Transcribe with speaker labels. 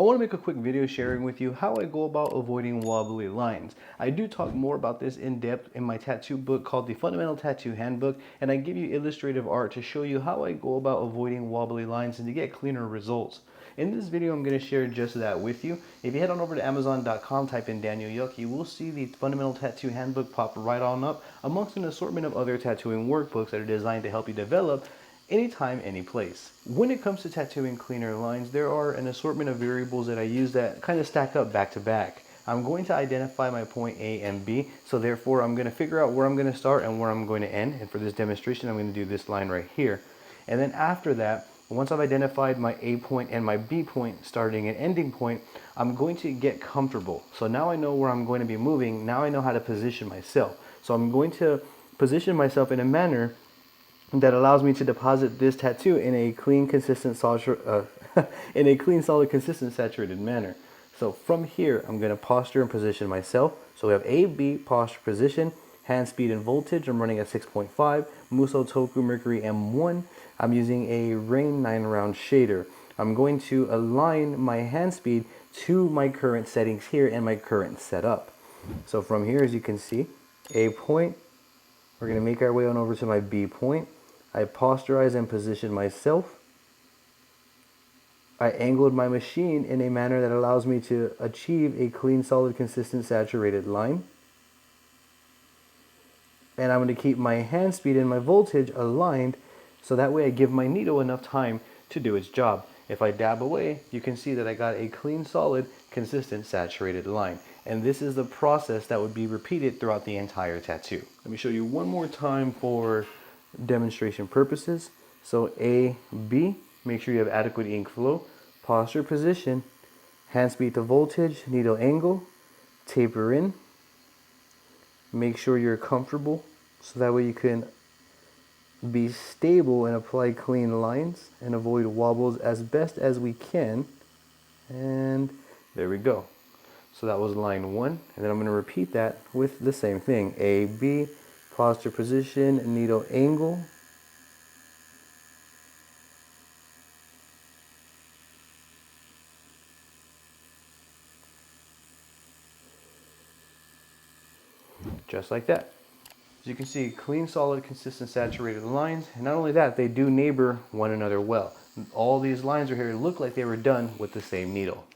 Speaker 1: I want to make a quick video sharing with you how I go about avoiding wobbly lines. I do talk more about this in depth in my tattoo book called the Fundamental Tattoo Handbook, and I give you illustrative art to show you how I go about avoiding wobbly lines and to get cleaner results. In this video, I'm going to share just that with you. If you head on over to Amazon.com, type in Daniel Yuck, you will see the Fundamental Tattoo Handbook pop right on up amongst an assortment of other tattooing workbooks that are designed to help you develop anytime, any place. When it comes to tattooing cleaner lines, there are an assortment of variables that I use that kind of stack up back to back. I'm going to identify my point A and B, so therefore I'm going to figure out where I'm going to start and where I'm going to end. And for this demonstration, I'm going to do this line right here. And then after that, once I've identified my A point and my B point, starting and ending point, I'm going to get comfortable. So now I know where I'm going to be moving. Now I know how to position myself. So I'm going to position myself in a manner that allows me to deposit this tattoo in a clean, consistent, solid, consistent, saturated manner. So from here, I'm going to posture and position myself. So we have A, B, posture, position, hand speed and voltage. I'm running at 6.5, MusoToku Mercury M1. I'm using a RHEIN 9-round shader. I'm going to align my hand speed to my current settings here and my current setup. So from here, as you can see, A point, we're going to make our way on over to my B point. I posterize and position myself. I angled my machine in a manner that allows me to achieve a clean, solid, consistent, saturated line. And I'm going to keep my hand speed and my voltage aligned so that way I give my needle enough time to do its job. If I dab away, you can see that I got a clean, solid, consistent, saturated line. And this is the process that would be repeated throughout the entire tattoo. Let me show you one more time for demonstration purposes. So A, B, make sure you have adequate ink flow, posture, position, hand speed to voltage, needle angle, taper in, make sure you're comfortable so that way you can be stable and apply clean lines and avoid wobbles as best as we can. And there we go. So that was line 1, and then I'm going to repeat that with the same thing. A, B, posture, position, needle angle, just like that. As you can see, clean, solid, consistent, saturated lines, and not only that, they do neighbor one another well. All these lines right here look like they were done with the same needle.